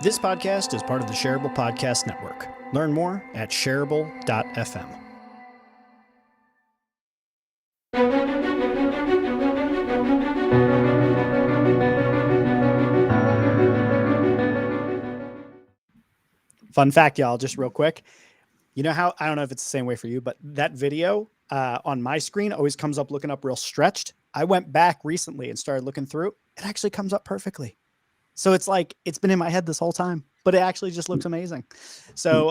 This podcast is part of the Shareable Podcast Network. Learn more at shareable.fm. Fun fact, y'all, just real quick. You know how, I don't know if it's the same way for you, but that video on my screen always comes up looking up real stretched. I went back recently and started looking through. It actually comes up perfectly. So it's like, it's been in my head this whole time, but it actually just looks amazing. So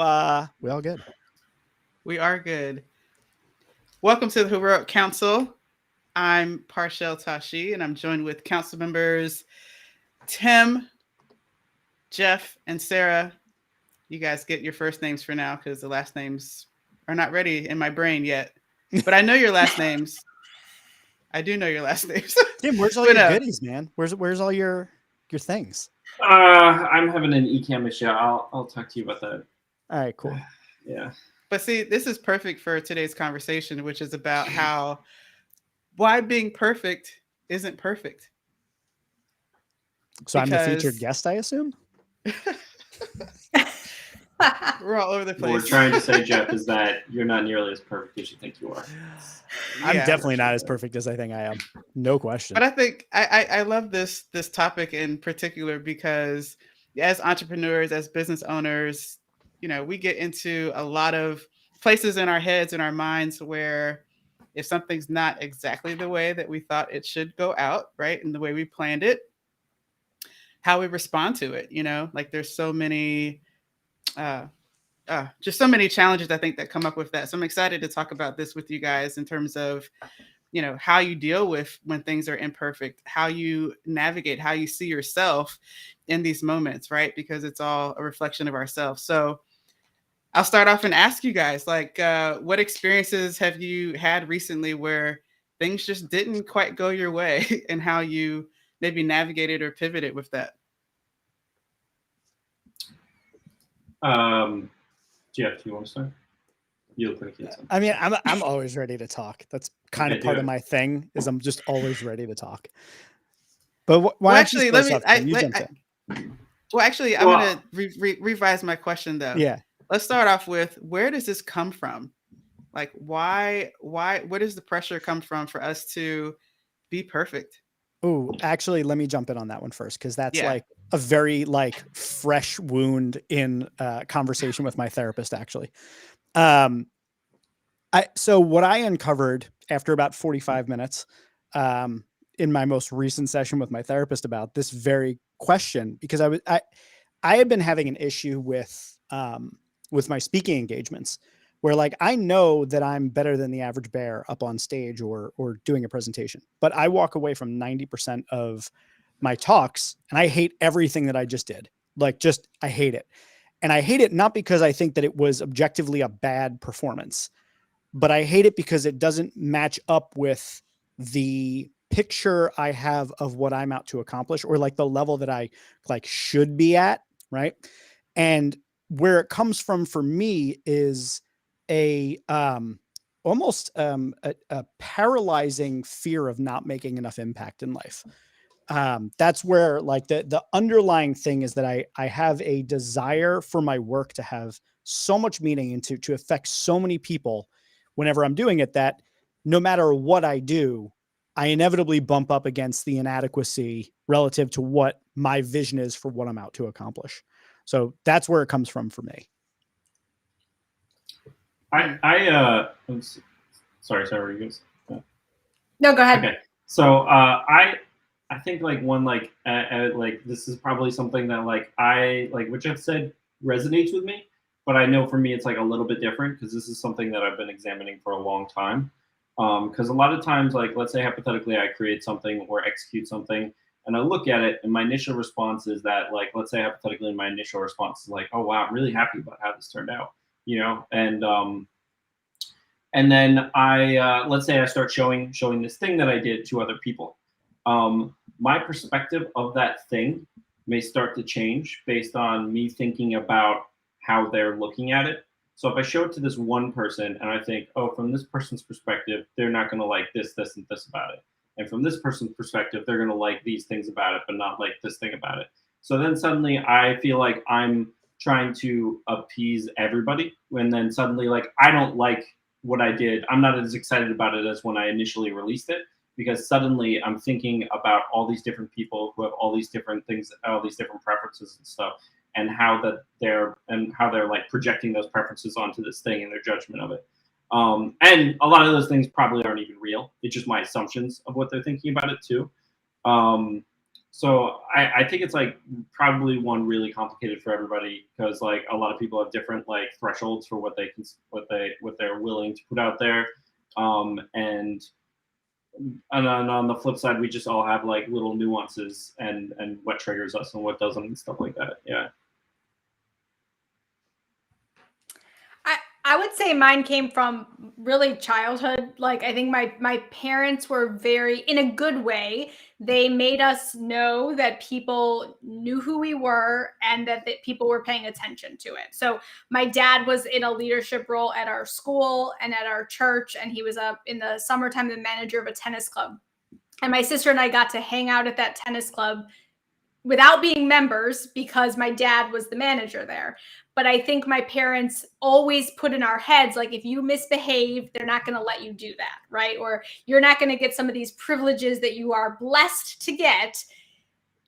we all good. We are good. Welcome to the Heroic Council. I'm Parshell Tashi, and I'm joined with council members Tim, Jeff, and Sarah. You guys get your first names for now because the last names are not ready in my brain yet. But I know your last names. I do know your last names. Tim, where's all your goodies, man? Where's all your things? I'm having an eCam issue. I'll talk to you about that. All right, cool. Yeah. But see, this is perfect for today's conversation, which is about why being perfect isn't perfect. So I'm the featured guest, I assume? We're all over the place. What we're trying to say, Jeff, is that you're not nearly as perfect as you think you are. I'm definitely not as perfect as I think I am. No question. But I think I love this topic in particular because as entrepreneurs, as business owners, you know, we get into a lot of places in our heads and our minds where if something's not exactly the way that we thought it should go out, right, and the way we planned it, how we respond to it, you know, like there's so many just so many challenges I think that come up with that. So I'm excited to talk about this with you guys in terms of, you know, how you deal with when things are imperfect, how you navigate, how you see yourself in these moments, right? Because it's all a reflection of ourselves. So I'll start off and ask you guys, like, what experiences have you had recently where things just didn't quite go your way and how you maybe navigated or pivoted with that? Jeff, do you want to start? You look like you had something. I mean, I'm always ready to talk. That's kind of part of my thing is I'm just always ready to talk. But why actually, let me. I'm going to revise my question though. Yeah. Let's start off with, where does this come from? Like, where does the pressure come from for us to be perfect? Oh, actually, let me jump in on that one first, because that's like a very fresh wound in conversation with my therapist, actually. So what I uncovered after about 45 minutes in my most recent session with my therapist about this very question, because I had been having an issue with my speaking engagements where I know that I'm better than the average bear up on stage or doing a presentation, but I walk away from 90% of my talks and I hate everything that I just did. I hate it. And I hate it not because I think that it was objectively a bad performance, but I hate it because it doesn't match up with the picture I have of what I'm out to accomplish or the level that I should be at. Right. And where it comes from for me is almost a paralyzing fear of not making enough impact in life. That's where the underlying thing is that I have a desire for my work to have so much meaning and to affect so many people whenever I'm doing it, that no matter what I do, I inevitably bump up against the inadequacy relative to what my vision is for what I'm out to accomplish. So that's where it comes from for me. I'm sorry, you guys. No, go ahead. Okay. So I think one this is probably something that which I've said resonates with me, but I know for me it's a little bit different because this is something that I've been examining for a long time. Because a lot of times, let's say hypothetically I create something or execute something and I look at it and my initial response is that let's say hypothetically my initial response is oh wow, I'm really happy about how this turned out, you know, and then I let's say I start showing this thing that I did to other people. My perspective of that thing may start to change based on me thinking about how they're looking at it. So if I show it to this one person and I think, oh, from this person's perspective, they're not going to like this, this, and this about it. And from this person's perspective, they're going to like these things about it, but not like this thing about it. So then suddenly I feel like I'm trying to appease everybody. When then suddenly, like, I don't like what I did. I'm not as excited about it as when I initially released it, because suddenly I'm thinking about all these different people who have all these different things, all these different preferences and stuff, and how they're like projecting those preferences onto this thing and their judgment of it. And a lot of those things probably aren't even real. It's just my assumptions of what they're thinking about it too. Um, so I think it's like probably one really complicated for everybody, because like a lot of people have different like thresholds for what they're willing to put out there. And then on the flip side, we just all have like little nuances and what triggers us and what doesn't and stuff like that. Yeah. I would say mine came from really childhood. Like I think my parents were very, in a good way, they made us know that people knew who we were and that people were paying attention to it. So my dad was in a leadership role at our school and at our church, and he was up in the summertime the manager of a tennis club. And my sister and I got to hang out at that tennis club without being members because my dad was the manager there. But I think my parents always put in our heads, like, if you misbehave, they're not going to let you do that, right? Or you're not going to get some of these privileges that you are blessed to get,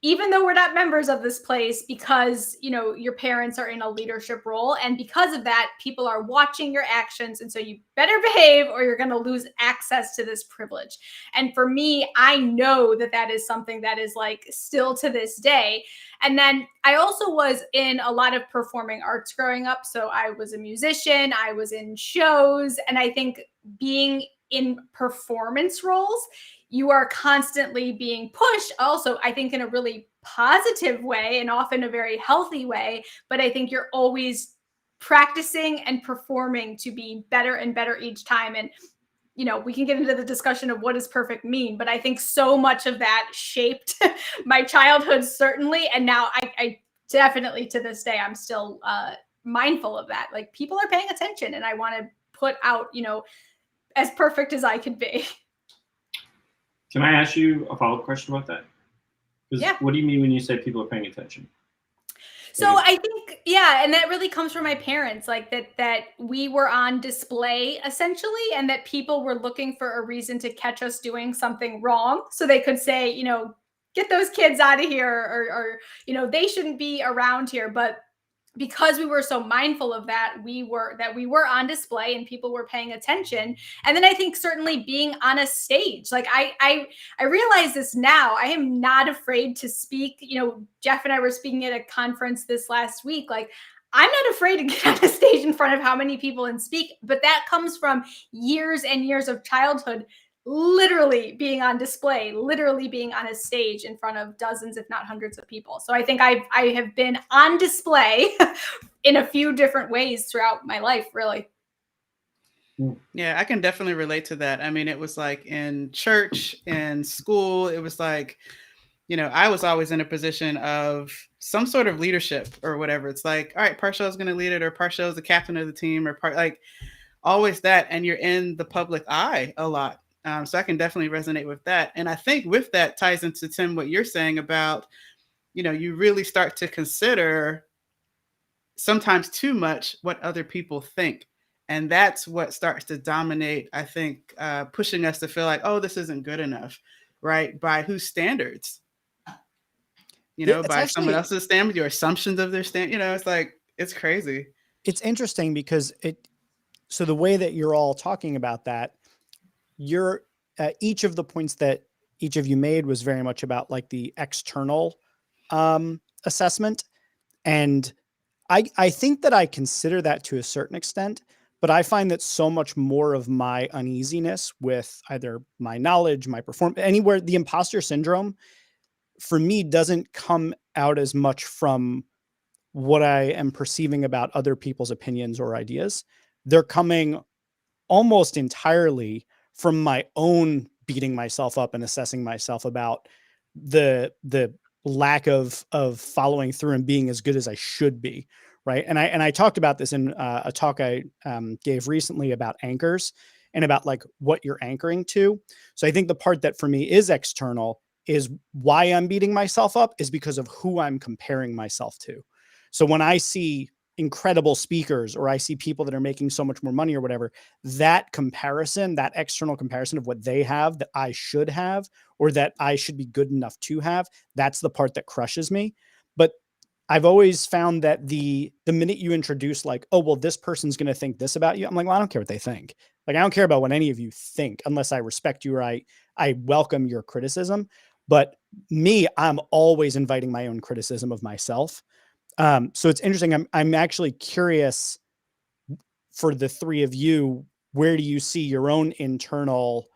even though we're not members of this place, because, you know, your parents are in a leadership role. And because of that, people are watching your actions. And so you better behave or you're going to lose access to this privilege. And for me, I know that that is something that is like still to this day. And then I also was in a lot of performing arts growing up. So I was a musician, I was in shows. And I think being in performance roles, you are constantly being pushed, also I think in a really positive way and often a very healthy way, but I think you're always practicing and performing to be better and better each time. And you know, we can get into the discussion of what does perfect mean, but I think so much of that shaped my childhood, certainly. And now I definitely, to this day, I'm still mindful of that. Like, people are paying attention and I want to put out, you know, as perfect as I could be. Can I ask you a follow-up question about that? Yeah. What do you mean when you say people are paying attention? So I think, yeah, and that really comes from my parents, like that we were on display essentially, and that people were looking for a reason to catch us doing something wrong, so they could say, you know, get those kids out of here, or you know, they shouldn't be around here. But because we were so mindful of that, we were on display and people were paying attention. And then I think certainly being on a stage, like I realize this now, I am not afraid to speak. You know, Jeff and I were speaking at a conference this last week. Like, I'm not afraid to get on a stage in front of how many people and speak, but that comes from years and years of childhood, literally being on display, literally being on a stage in front of dozens, if not hundreds of people. So I think I have been on display in a few different ways throughout my life, really. Yeah, I can definitely relate to that. I mean, it was like in church and school, it was like, you know, I was always in a position of some sort of leadership or whatever. It's like, all right, Parsha is going to lead it, or Parsha is the captain of the team, or like always that. And you're in the public eye a lot. So I can definitely resonate with that. And I think with that ties into, Tim, what you're saying about, you know, you really start to consider sometimes too much what other people think. And that's what starts to dominate, I think, pushing us to feel like, oh, this isn't good enough, right? By whose standards? You know, by someone else's standard, your assumptions of their stand, you know, it's like, it's crazy. It's interesting because so the way that you're all talking about that, you're each of the points that each of you made was very much about like the external assessment. And I think that I consider that to a certain extent, but I find that so much more of my uneasiness with either my knowledge, my performance, anywhere, the imposter syndrome for me doesn't come out as much from what I am perceiving about other people's opinions or ideas. They're coming almost entirely from my own beating myself up and assessing myself about the lack of following through and being as good as I should be. Right. And I talked about this in a talk I gave recently about anchors and about like what you're anchoring to. So I think the part that for me is external is why I'm beating myself up is because of who I'm comparing myself to. So when I see incredible speakers, or I see people that are making so much more money or whatever, that comparison, that external comparison of what they have that I should have, or that I should be good enough to have, that's the part that crushes me. But I've always found that the minute you introduce like, oh, well, this person's going to think this about you, I'm like, well, I don't care what they think. Like, I don't care about what any of you think unless I respect you or I welcome your criticism. But me, I'm always inviting my own criticism of myself. So it's interesting. I'm actually curious for the three of you, where do you see your own internal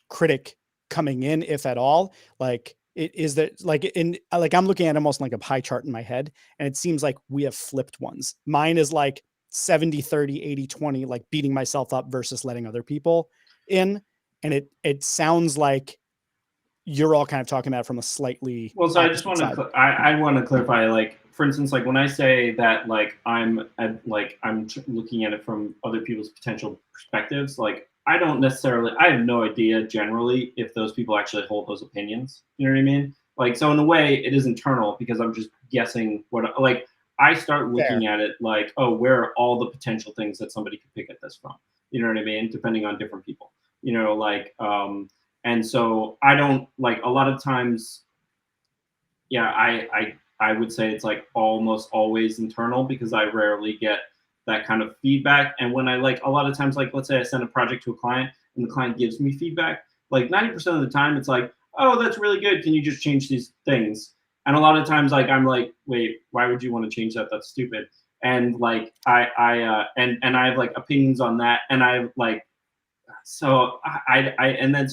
critic coming in, if at all? Like, is that like I'm looking at almost like a pie chart in my head, and it seems like we have flipped ones. Mine is like 70-30, 80-20, like beating myself up versus letting other people in. And it sounds like you're all kind of talking about it from a slightly well. So I just want to I want to clarify, like, for instance, like when I say that like I'm looking at it from other people's potential perspectives, like I don't necessarily, I have no idea generally if those people actually hold those opinions. You know what I mean? Like, so in a way it is internal because I'm just guessing what, like, I start looking at it like, oh, where are all the potential things that somebody could pick at this from? You know what I mean? Depending on different people, you know, like, and so I don't, like, a lot of times, yeah, I would say it's like almost always internal because I rarely get that kind of feedback. And when I, like, a lot of times, like, let's say I send a project to a client and the client gives me feedback, like 90% of the time it's like, oh, that's really good. Can you just change these things? And a lot of times, like, I'm like, wait, why would you want to change that? That's stupid. And like, and I have like opinions on that. And I like, so and then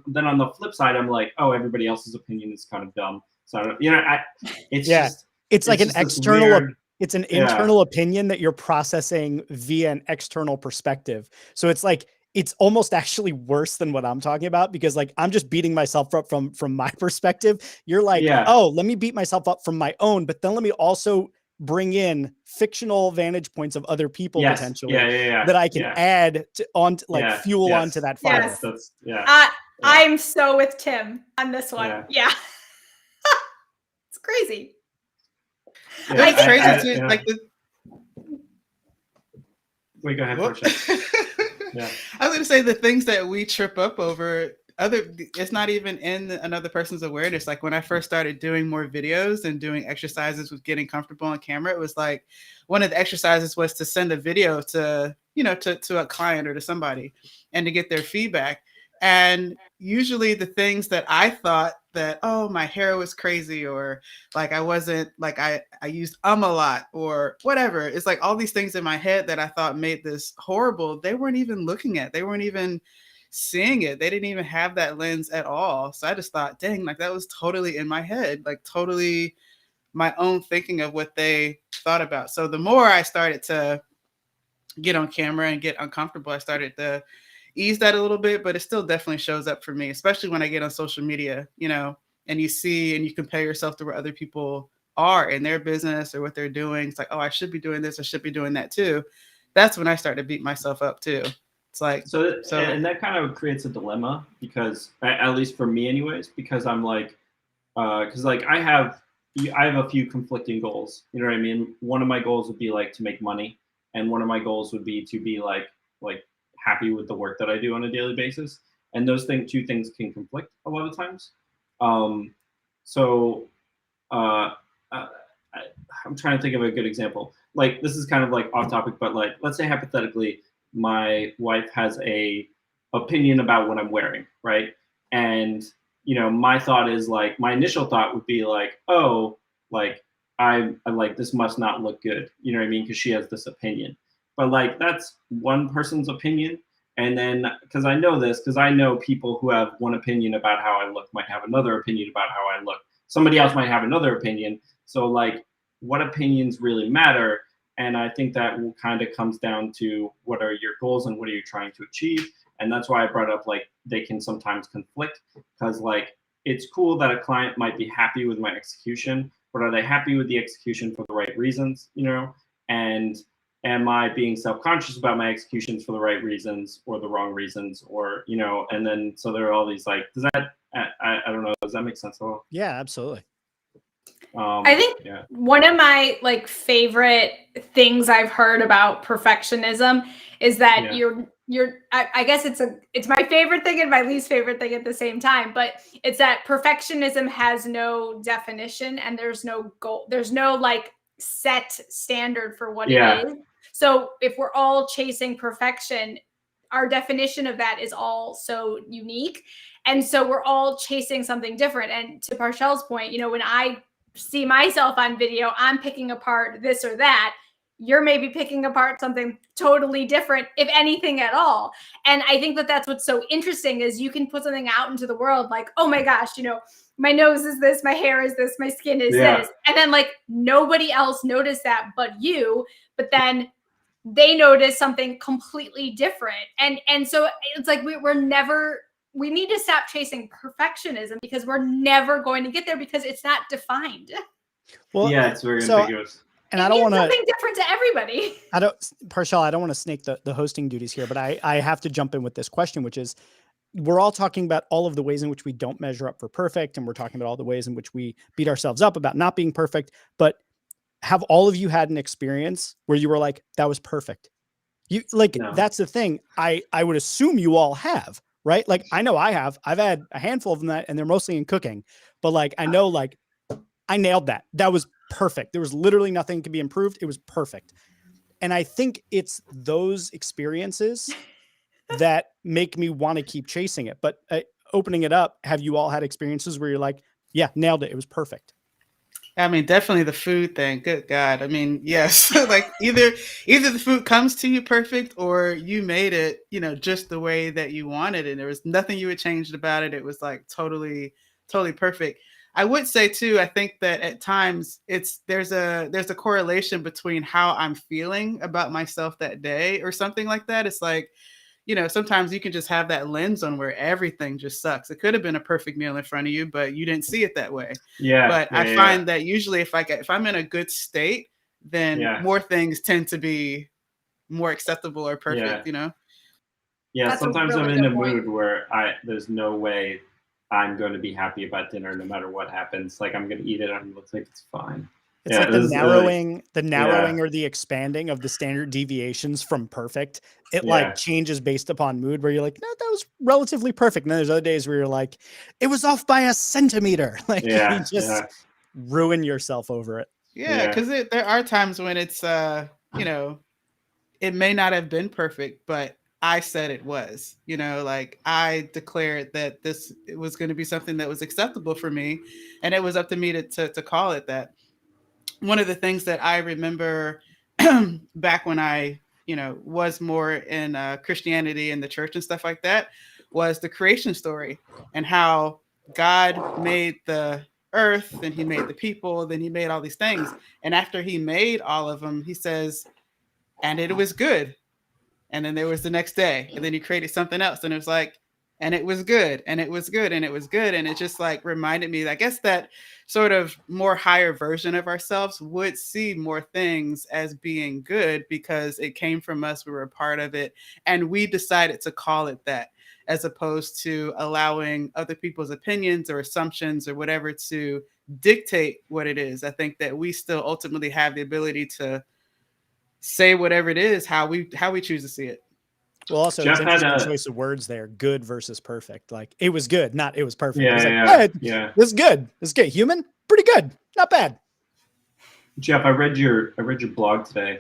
then on the flip side, I'm like, oh, everybody else's opinion is kind of dumb. So I don't, you know, it's just, it's like an external weird, it's an internal opinion that you're processing via an external perspective. So it's like, it's almost actually worse than what I'm talking about, because like I'm just beating myself up from my perspective. You're like, oh, let me beat myself up from my own, but then let me also bring in fictional vantage points of other people potentially that I can add to, on like fuel onto that fire. That's I'm so with Tim on this one. Yeah. It's crazy. It's crazy too. Like the. Wait, go ahead. Yeah. I was going to say the things that we trip up over, it's not even in another person's awareness. Like when I first started doing more videos and doing exercises with getting comfortable on camera, it was like one of the exercises was to send a video to, you know, to a client or to somebody and to get their feedback. And usually the things that I thought that, oh, my hair was crazy, or like I wasn't, like I used a lot or whatever. It's like all these things in my head that I thought made this horrible, they weren't even looking at. They weren't even seeing it. They didn't even have that lens at all. So I just thought, dang, like that was totally in my head, like totally my own thinking of what they thought about. So the more I started to get on camera and get uncomfortable, I started to ease that a little bit, but it still definitely shows up for me, especially when I get on social media, you know, and you see and you compare yourself to where other people are in their business or what they're doing. It's like, oh, I should be doing this. I should be doing that too. That's when I start to beat myself up too. It's like, so and that kind of creates a dilemma because, at least for me anyways, because I'm like, because like I have a few conflicting goals. You know what I mean? One of my goals would be like to make money, and one of my goals would be to be like happy with the work that I do on a daily basis. And those two things can conflict a lot of times. So I'm trying to think of a good example. Like, this is kind of like off topic, but like, let's say hypothetically, my wife has a opinion about what I'm wearing, right? And, you know, my thought is like, my initial thought would be like, oh, like, I'm like, this must not look good. You know what I mean? Because she has this opinion. But like, that's one person's opinion. And then, because I know this, because I know people who have one opinion about how I look might have another opinion about how I look. Somebody else might have another opinion. So like, what opinions really matter? And I think that will kind of comes down to what are your goals and what are you trying to achieve? And that's why I brought up, like, they can sometimes conflict, because like, it's cool that a client might be happy with my execution, but are they happy with the execution for the right reasons, you know? And am I being self-conscious about my executions for the right reasons or the wrong reasons, or, you know, and then, so there are all these, like, does that I don't know. Does that make sense at all? Yeah, absolutely. I think yeah. one of my like favorite things I've heard about perfectionism is that I guess it's my favorite thing and my least favorite thing at the same time, but it's that perfectionism has no definition and there's no goal, there's no like set standard for what it is. So if we're all chasing perfection, our definition of that is all so unique. And so we're all chasing something different. And to Parcel's point, when I see myself on video, I'm picking apart this or that. You're maybe picking apart something totally different, if anything at all. And I think that that's what's so interesting is you can put something out into the world like, oh my gosh, my nose is this, my hair is this, my skin is this. And then like nobody else noticed that but you, but then they notice something completely different. And so it's like we need to stop chasing perfectionism because we're never going to get there because it's not defined. Well, yeah, it's very ambiguous. And I don't want to something different to everybody. Parcel, I don't want to snake the hosting duties here, but I have to jump in with this question, which is we're all talking about all of the ways in which we don't measure up for perfect. And we're talking about all the ways in which we beat ourselves up about not being perfect. But have all of you had an experience where you were like, that was perfect? No. That's the thing. I would assume you all have, right? Like, I know I have. I've had a handful of them and they're mostly in cooking. But like, I know like I nailed that. That was perfect. There was literally nothing to be improved. It was perfect. And I think it's those experiences that make me want to keep chasing it. But opening it up, have you all had experiences where you're like, yeah, nailed it. It was perfect? I mean, definitely the food thing. Good God. I mean, yes, like either the food comes to you perfect or you made it, just the way that you wanted it. There was nothing you had changed about it. It was like totally, totally perfect. I would say too, I think that at times there's a correlation between how I'm feeling about myself that day or something like that. It's like, sometimes you can just have that lens on where everything just sucks. It could have been a perfect meal in front of you, but you didn't see it that way. Yeah. But I find that usually if I'm in a good state, then more things tend to be more acceptable or perfect, Yeah, That's sometimes really I'm in a point. mood where there's no way I'm going to be happy about dinner no matter what happens. Like I'm going to eat it and it looks like it's fine. It's like the narrowing or the expanding of the standard deviations from perfect. It like changes based upon mood where you're like, no, that was relatively perfect. And then there's other days where you're like, it was off by a centimeter. Like you just ruin yourself over it. Yeah. Cause there are times when it's, it may not have been perfect, but I said it was, like I declared that it was going to be something that was acceptable for me. And it was up to me to call it that. One of the things that I remember back when I, was more in Christianity and the church and stuff like that was the creation story and how God made the earth and he made the people, then he made all these things. And after he made all of them, he says, and it was good. And then there was the next day and then he created something else and it was like, and it was good and it was good and it was good. And it just like reminded me, I guess that sort of more higher version of ourselves would see more things as being good because it came from us. We were a part of it. And we decided to call it that as opposed to allowing other people's opinions or assumptions or whatever to dictate what it is. I think that we still ultimately have the ability to say whatever it is, how we choose to see it. Well, also Jeff it's interesting choice of words there, good versus perfect. Like it was good, not it was perfect. Yeah. This is good. This is good. Human, pretty good. Not bad. Jeff, I read your blog today.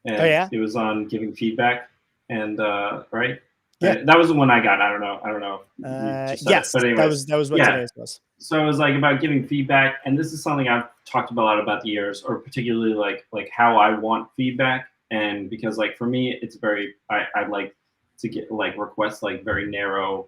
And it was on giving feedback and right? Yeah. That was the one I got. I don't know. Yes, but anyways, that was what today's was. So it was like about giving feedback, and this is something I've talked about a lot about the years, or particularly like how I want feedback. And because like for me, it's very I like to get like requests like very narrow,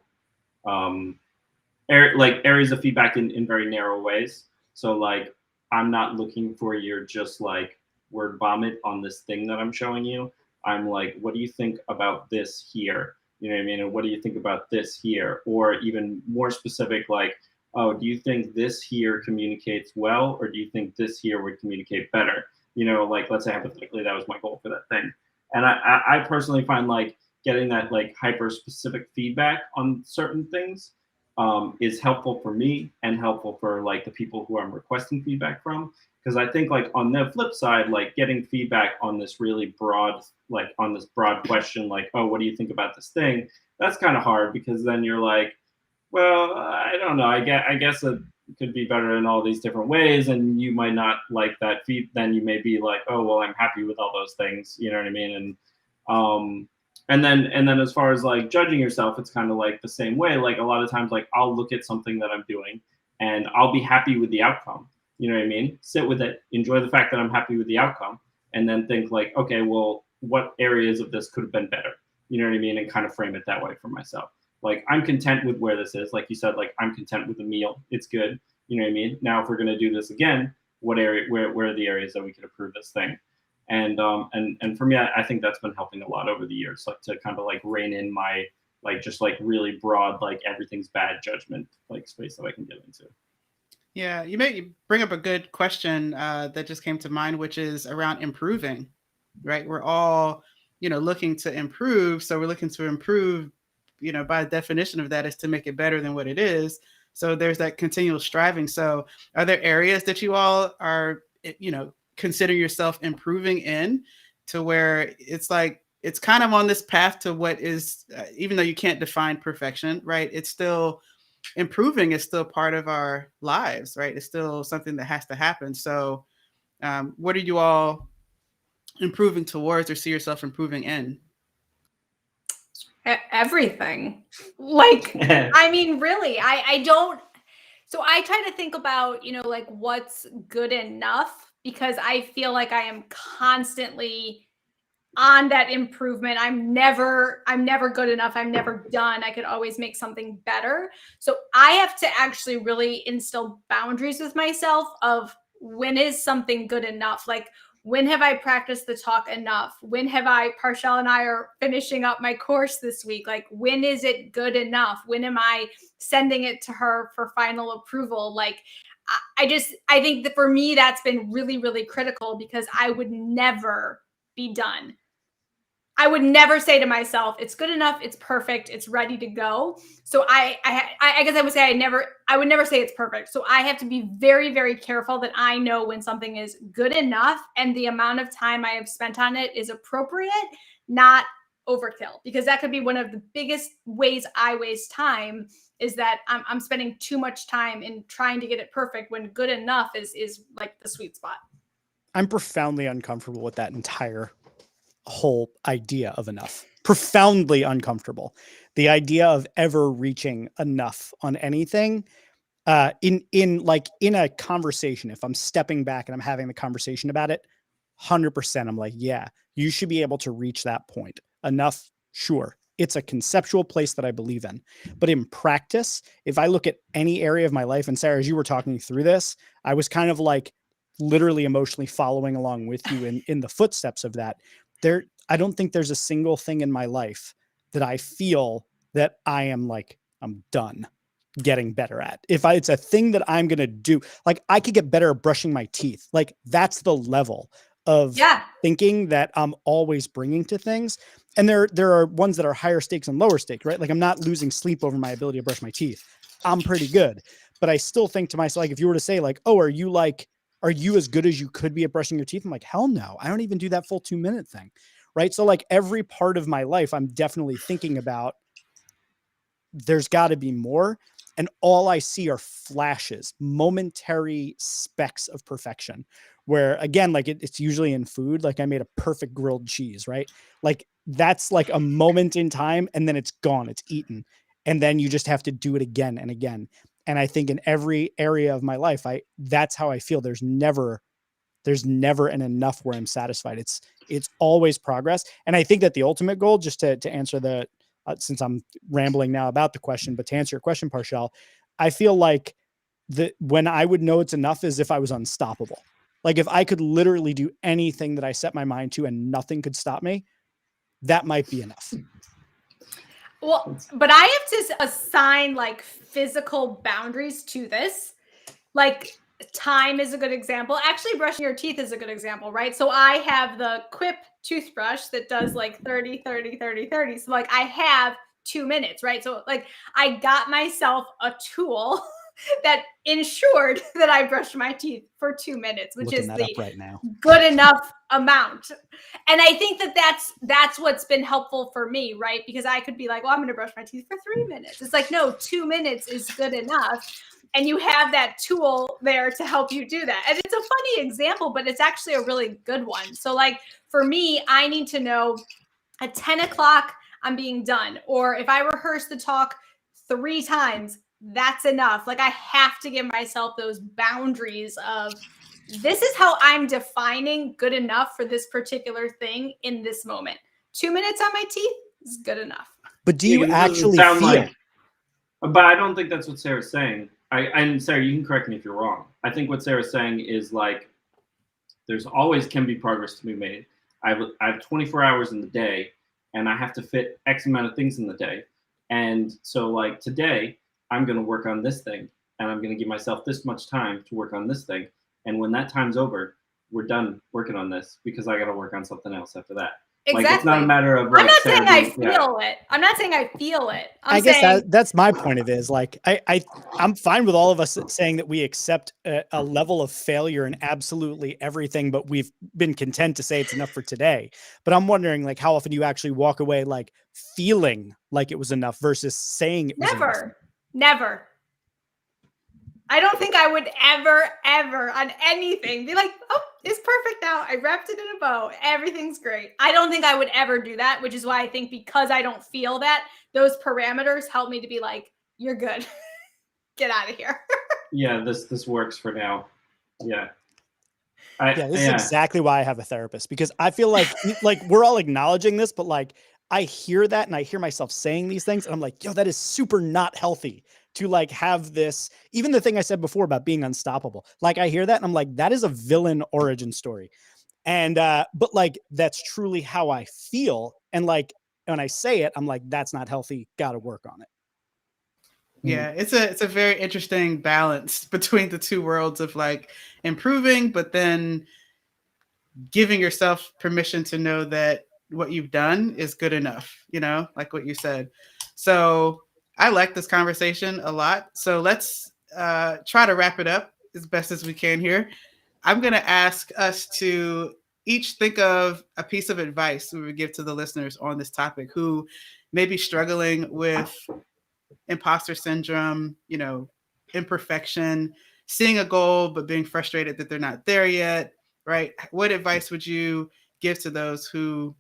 areas of feedback in very narrow ways. So like I'm not looking for your just like word vomit on this thing that I'm showing you. I'm like, what do you think about this here? You know what I mean? And what do you think about this here? Or even more specific, like, oh, do you think this here communicates well, or do you think this here would communicate better? Like let's say hypothetically that was my goal for that thing. And I personally find like getting that like hyper specific feedback on certain things is helpful for me and helpful for like the people who I'm requesting feedback from. Because I think like on the flip side, like getting feedback on this really broad, like on this broad question, like, oh, what do you think about this thing? That's kind of hard because then you're like, well, I don't know. I guess it could be better in all these different ways, and you might not like that feed. Then you may be like, oh, well, I'm happy with all those things. You know what I mean? Um, and then as far as like judging yourself, it's kind of like the same way. Like a lot of times, like I'll look at something that I'm doing, and I'll be happy with the outcome. You know what I mean? Sit with it, enjoy the fact that I'm happy with the outcome, and then think like, okay, well, what areas of this could have been better? You know what I mean? And kind of frame it that way for myself. Like I'm content with where this is. Like you said, like I'm content with the meal. It's good. You know what I mean? Now, if we're gonna do this again, what area? Where are the areas that we could improve this thing? And for me, I think that's been helping a lot over the years, like to kind of like rein in my like just like really broad like everything's bad judgment like space that I can get into. Yeah, you bring up a good question that just came to mind, which is around improving, right? We're all, looking to improve. So we're looking to improve, by definition of that is to make it better than what it is. So there's that continual striving. So are there areas that you all are, consider yourself improving in to where it's like, it's kind of on this path to what is, even though you can't define perfection, right? It's still improving is still part of our lives, right? It's still something that has to happen. So what are you all improving towards or see yourself improving in? Everything. Like, I mean, really, I don't. So I try to think about, like what's good enough, because I feel like I am constantly on that improvement. I'm never good enough. I'm never done. I could always make something better. So I have to actually really instill boundaries with myself of when is something good enough? Like, when have I practiced the talk enough? When have Parshell and I are finishing up my course this week. Like, when is it good enough? When am I sending it to her for final approval? Like, I think that for me, that's been really, really critical, because I would never be done. I would never say to myself, it's good enough, it's perfect, it's ready to go. So I guess I would say I would never say it's perfect. So I have to be very, very careful that I know when something is good enough and the amount of time I have spent on it is appropriate, not overkill, because that could be one of the biggest ways I waste time, is that I'm spending too much time in trying to get it perfect when good enough is like the sweet spot. I'm profoundly uncomfortable with that entire whole idea of enough. Profoundly uncomfortable. The idea of ever reaching enough on anything, in a conversation, if I'm stepping back and I'm having the conversation about it, 100%, I'm like, yeah, you should be able to reach that point. Enough, sure. It's a conceptual place that I believe in. But in practice, if I look at any area of my life, and Sarah, as you were talking through this, I was kind of like literally emotionally following along with you in the footsteps of that. I don't think there's a single thing in my life that I feel that I am like, I'm done getting better at. It's a thing that I'm going to do, like I could get better at brushing my teeth. Like that's the level of thinking that I'm always bringing to things. And there are ones that are higher stakes and lower stakes, right? Like I'm not losing sleep over my ability to brush my teeth. I'm pretty good, but I still think to myself, like, if you were to say like, oh, are you as good as you could be at brushing your teeth? I'm like, hell no, I don't even do that full 2-minute thing. Right. So like every part of my life, I'm definitely thinking about there's got to be more. And all I see are flashes, momentary specks of perfection, where again, like it's usually in food. Like I made a perfect grilled cheese, right? Like that's like a moment in time and then it's gone, it's eaten. And then you just have to do it again and again. And I think in every area of my life, that's how I feel. There's never an enough where I'm satisfied. It's always progress. And I think that the ultimate goal, just to answer since I'm rambling now about the question, but to answer your question, Parshell, I feel like when I would know it's enough is if I was unstoppable. Like if I could literally do anything that I set my mind to and nothing could stop me, that might be enough. Well, but I have to assign like physical boundaries to this. Like time is a good example. Actually, brushing your teeth is a good example, right? So I have the Quip toothbrush that does like 30, 30, 30, 30. So like I have 2 minutes, right? So like I got myself a tool that ensured that I brushed my teeth for 2 minutes, which Looking is that the up right now. good enough amount. And I think that that's what's been helpful for me, right? Because I could be like, well, I'm going to brush my teeth for 3 minutes. It's like, no, 2 minutes is good enough. And you have that tool there to help you do that. And it's a funny example, but it's actually a really good one. So like for me, I need to know at 10 o'clock, I'm being done. Or if I rehearse the talk 3 times, that's enough. Like I have to give myself those boundaries of this is how I'm defining good enough for this particular thing in this moment. 2 minutes on my teeth is good enough. But do you It doesn't actually sound feel? like, but I don't think that's what Sarah's saying. And Sarah, you can correct me if you're wrong. I think what Sarah's saying is like, there's always can be progress to be made. I have 24 hours in the day, and I have to fit X amount of things in the day. And so like today, I'm going to work on this thing, and I'm going to give myself this much time to work on this thing. And when that time's over, we're done working on this because I got to work on something else after that. Exactly. Like it's not a matter of like I'm not Sarah saying I being- feel it. I'm not saying I feel it. I guess that's my point of it is like I'm fine with all of us saying that we accept a level of failure in absolutely everything, but we've been content to say it's enough for today. But I'm wondering like how often you actually walk away like feeling like it was enough versus saying it was enough. Never. I don't think I would ever on anything be like, oh, it's perfect now. I wrapped it in a bow. Everything's great. I don't think I would ever do that, which is why I think because I don't feel that, those parameters help me to be like, you're good. Get out of here. Yeah, this works for now. Yeah. This is exactly why I have a therapist, because I feel like we're all acknowledging this, but like I hear that and I hear myself saying these things and I'm like, yo, that is super not healthy to like have this, even the thing I said before about being unstoppable. Like I hear that and I'm like, that is a villain origin story. And, but like, that's truly how I feel. And like, when I say it, I'm like, that's not healthy. Got to work on it. Yeah, it's a very interesting balance between the two worlds of like improving, but then giving yourself permission to know that what you've done is good enough, you know, like what you said. So I like this conversation a lot. So let's try to wrap it up as best as we can here. I'm going to ask us to each think of a piece of advice we would give to the listeners on this topic who may be struggling with imposter syndrome, you know, imperfection, seeing a goal, but being frustrated that they're not there yet, right? What advice would you give to those who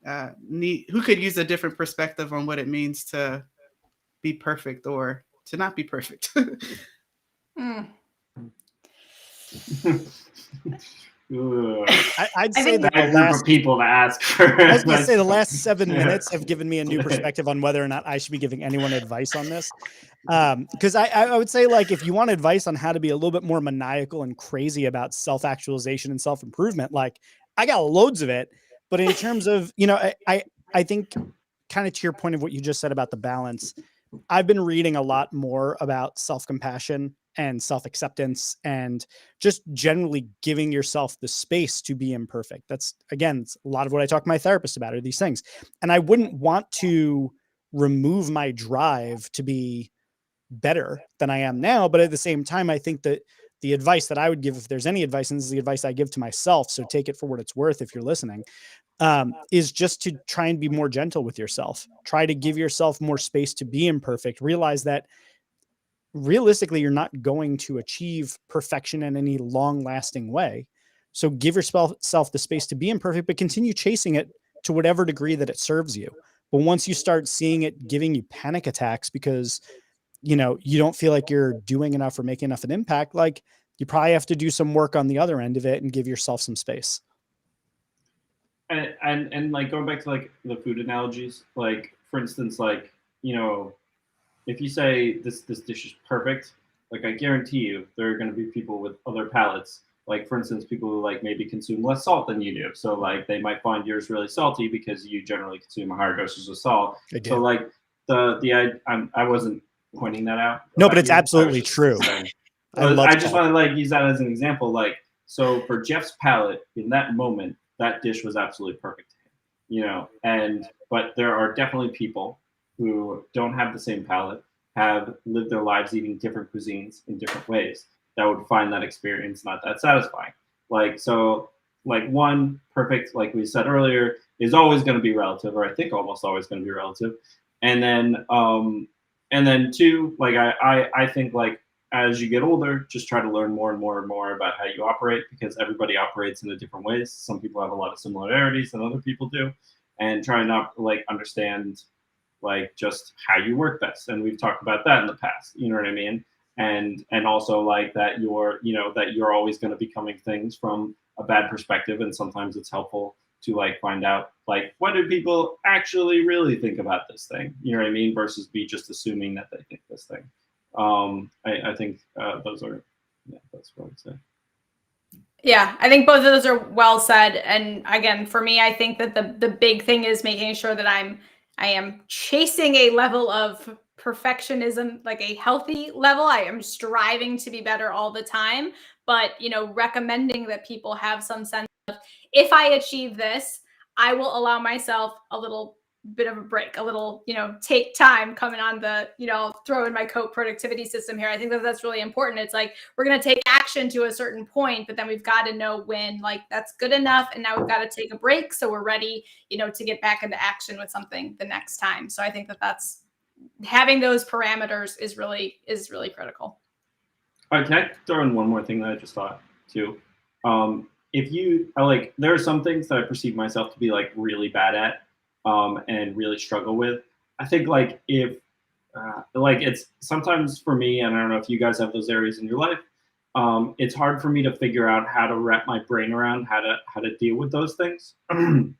who could use a different perspective on what it means to be perfect or to not be perfect? I'd say that the last people to ask for. I was going to say the last 7 minutes have given me a new perspective on whether or not I should be giving anyone advice on this. Because I would say like if you want advice on how to be a little bit more maniacal and crazy about self-actualization and self-improvement, like I got loads of it. But in terms of, you know, I think kind of to your point of what you just said about the balance, I've been reading a lot more about self-compassion and self-acceptance and just generally giving yourself the space to be imperfect. That's, again, it's a lot of what I talk to my therapist about are these things. And I wouldn't want to remove my drive to be better than I am now. But at the same time, I think that the advice that I would give, if there's any advice, and this is the advice I give to myself, so take it for what it's worth if you're listening, is just to try and be more gentle with yourself. Try to give yourself more space to be imperfect. Realize that realistically, you're not going to achieve perfection in any long lasting way. So give yourself the space to be imperfect, but continue chasing it to whatever degree that it serves you. But once you start seeing it giving you panic attacks because, you know, you don't feel like you're doing enough or making enough an impact, like you probably have to do some work on the other end of it and give yourself some space. And like going back to like the food analogies, like for instance, like, you know, if you say this dish is perfect, like I guarantee you there are going to be people with other palates. Like for instance, people who like maybe consume less salt than you do. So like they might find yours really salty because you generally consume higher doses of salt. So like I wasn't pointing that out. No, but it's absolutely true. I just want to like use that as an example. Like, so for Jeff's palate in that moment, that dish was absolutely perfect to him, you know, but there are definitely people who don't have the same palate, have lived their lives eating different cuisines in different ways, that would find that experience not that satisfying. Like, so, like, one, perfect, like we said earlier, is always going to be relative, or I think almost always going to be relative. And then two, like, I think, like, as you get older, just try to learn more and more and more about how you operate, because everybody operates in a different ways. Some people have a lot of similarities than other people do, and try not like understand like just how you work best. And we've talked about that in the past, you know what I mean? And also like that you're always going to be coming things from a bad perspective, and sometimes it's helpful to like find out like what do people actually really think about this thing, you know what I mean, versus be just assuming that they think this thing. I think those are, yeah, that's what I'd say. Yeah, I think both of those are well said. And again, for me, I think that the big thing is making sure that I am chasing a level of perfectionism, like a healthy level. I am striving to be better all the time, but recommending that people have some sense of, if I achieve this, I will allow myself a little bit of a break, a little, take time coming on the, throw in my coat productivity system here. I think that that's really important. It's like, we're going to take action to a certain point, but then we've got to know when, like, that's good enough. And now we've got to take a break, so we're ready, to get back into action with something the next time. So I think that that's having those parameters is really critical. All right, can I throw in one more thing that I just thought too? If you like, there are some things that I perceive myself to be like really bad at, and really struggle with. I think like if like it's sometimes for me, and I don't know if you guys have those areas in your life, it's hard for me to figure out how to wrap my brain around how to deal with those things. And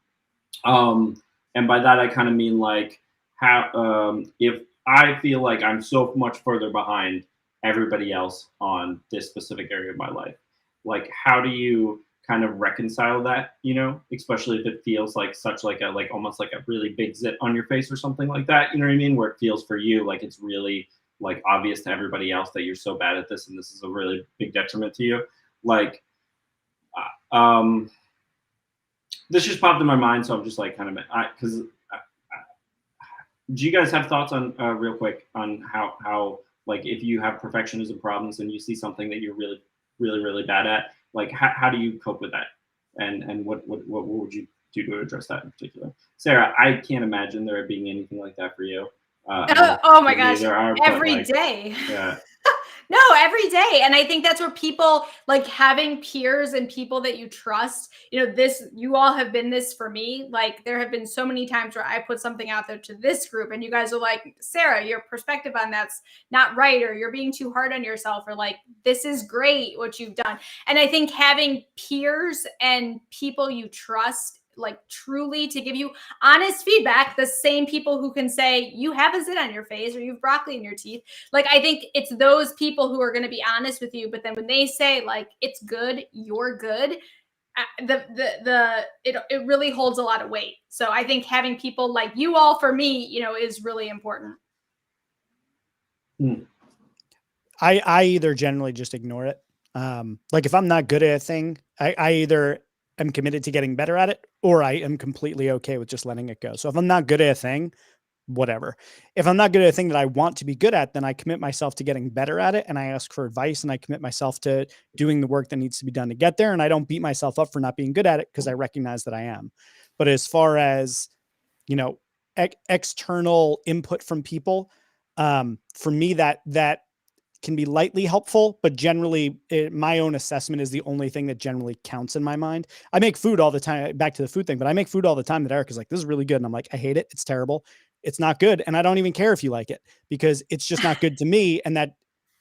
by that I kind of mean like how if I feel like I'm so much further behind everybody else on this specific area of my life, like how do you kind of reconcile that, especially if it feels like such like a like almost like a really big zit on your face or something like that, you know what I mean, where it feels for you like it's really like obvious to everybody else that you're so bad at this and this is a really big detriment to you. Like this just popped in my mind, so I'm just like kind of because do you guys have thoughts on real quick on how like if you have perfectionism problems and you see something that you're really really really bad at, like how do you cope with that, and what would you do to address that in particular? Sarah, I can't imagine there being anything like that for you. Oh my gosh, there are, every day. Yeah. No, every day. And I think that's where people like having peers and people that you trust, you all have been this for me. Like there have been so many times where I put something out there to this group and you guys are like, Sarah, your perspective on that's not right, or you're being too hard on yourself, or like, this is great what you've done. And I think having peers and people you trust, like truly to give you honest feedback, the same people who can say you have a zit on your face or you have broccoli in your teeth, like I think it's those people who are going to be honest with you. But then when they say like it's good, you're good, it really holds a lot of weight. So I think having people like you all for me, is really important. I either generally just ignore it. Like if I'm not good at a thing, I either am committed to getting better at it, or I am completely okay with just letting it go. So if I'm not good at a thing, whatever. If I'm not good at a thing that I want to be good at, then I commit myself to getting better at it, and I ask for advice, and I commit myself to doing the work that needs to be done to get there. And I don't beat myself up for not being good at it, because I recognize that I am. But as far as, external input from people, for me, that can be lightly helpful, but generally my own assessment is the only thing that generally counts in my mind. I make food all the time, back to the food thing, but I make food all the time that Eric is like, this is really good. And I'm like, I hate it. It's terrible. It's not good. And I don't even care if you like it, because it's just not good to me. And that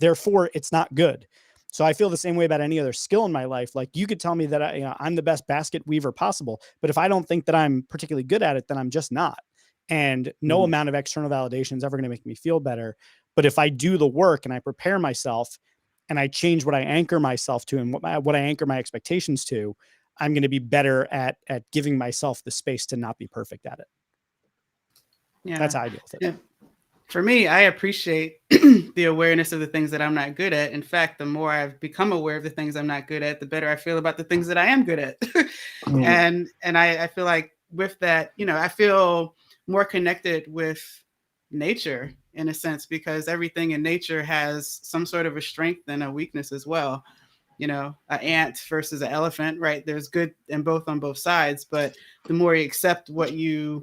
therefore it's not good. So I feel the same way about any other skill in my life. Like you could tell me that I'm the best basket weaver possible, but if I don't think that I'm particularly good at it, then I'm just not. And no amount of external validation is ever going to make me feel better. But if I do the work and I prepare myself and I change what I anchor myself to and what I anchor my expectations to, I'm going to be better at giving myself the space to not be perfect at it. Yeah. That's how I deal with it. Yeah. For me, I appreciate the awareness of the things that I'm not good at. In fact, the more I've become aware of the things I'm not good at, the better I feel about the things that I am good at. And I feel like with that, I feel more connected with nature in a sense, because everything in nature has some sort of a strength and a weakness as well. You know, an ant versus an elephant, right? There's good and both on both sides, but the more you accept what you're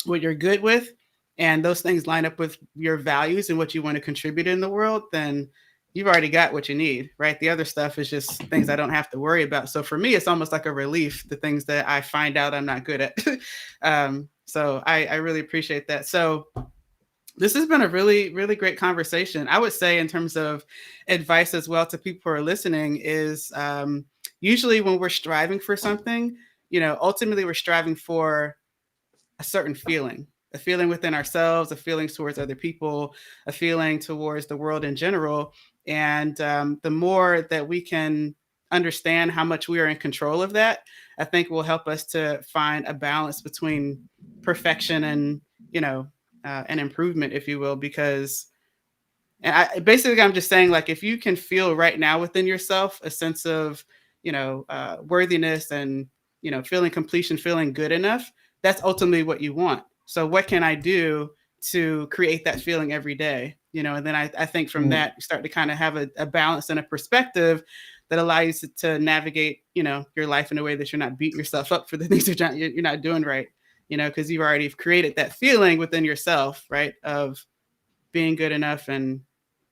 good with, and those things line up with your values and what you want to contribute in the world, then you've already got what you need, right? The other stuff is just things I don't have to worry about. So for me, it's almost like a relief, the things that I find out I'm not good at. So I really appreciate that. So this has been a really, really great conversation. I would say in terms of advice as well to people who are listening is usually when we're striving for something, you know, ultimately we're striving for a certain feeling, a feeling within ourselves, a feeling towards other people, a feeling towards the world in general. And the more that we can understand how much we are in control of that, I think will help us to find a balance between perfection and, you know, an improvement, if you will, because and basically I'm just saying, like, if you can feel right now within yourself a sense of, you know, worthiness and, you know, feeling completion, feeling good enough, that's ultimately what you want. So what can I do to create that feeling every day? You know, and then I think from that you start to kind of have a balance and a perspective that allows you to navigate, you know, your life in a way that you're not beating yourself up for the things you're not doing right. You know, because you've already created that feeling within yourself, right, of being good enough and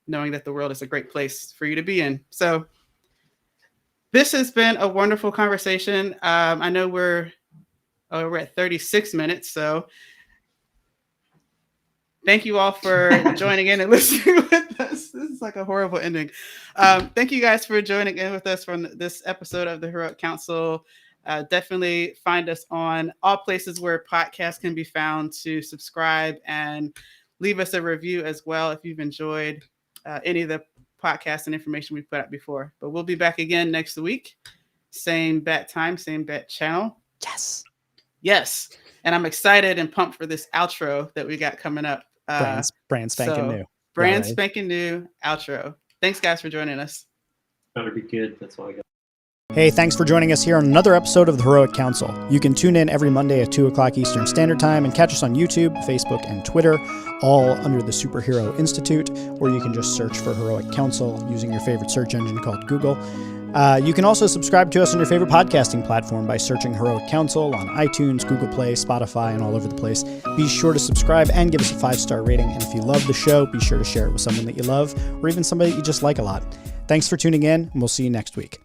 knowing that the world is a great place for you to be in. So this has been a wonderful conversation. I know we're at 36 minutes, so thank you all for joining in and listening with us. This is like a horrible ending. Thank you guys for joining in with us from this episode of the Heroic Council. Definitely find us on all places where podcasts can be found to subscribe and leave us a review as well if you've enjoyed any of the podcasts and information we put out before. But we'll be back again next week. Same bat time, same bat channel. Yes. And I'm excited and pumped for this outro that we got coming up. Brand spanking new. Brand spanking new outro. Thanks, guys, for joining us. Better be good. That's all I got. Hey, thanks for joining us here on another episode of the Heroic Council. You can tune in every Monday at 2 o'clock Eastern Standard Time and catch us on YouTube, Facebook, and Twitter, all under the Superhero Institute, or you can just search for Heroic Council using your favorite search engine called Google. You can also subscribe to us on your favorite podcasting platform by searching Heroic Council on iTunes, Google Play, Spotify, and all over the place. Be sure to subscribe and give us a 5-star rating. And if you love the show, be sure to share it with someone that you love or even somebody that you just like a lot. Thanks for tuning in, and we'll see you next week.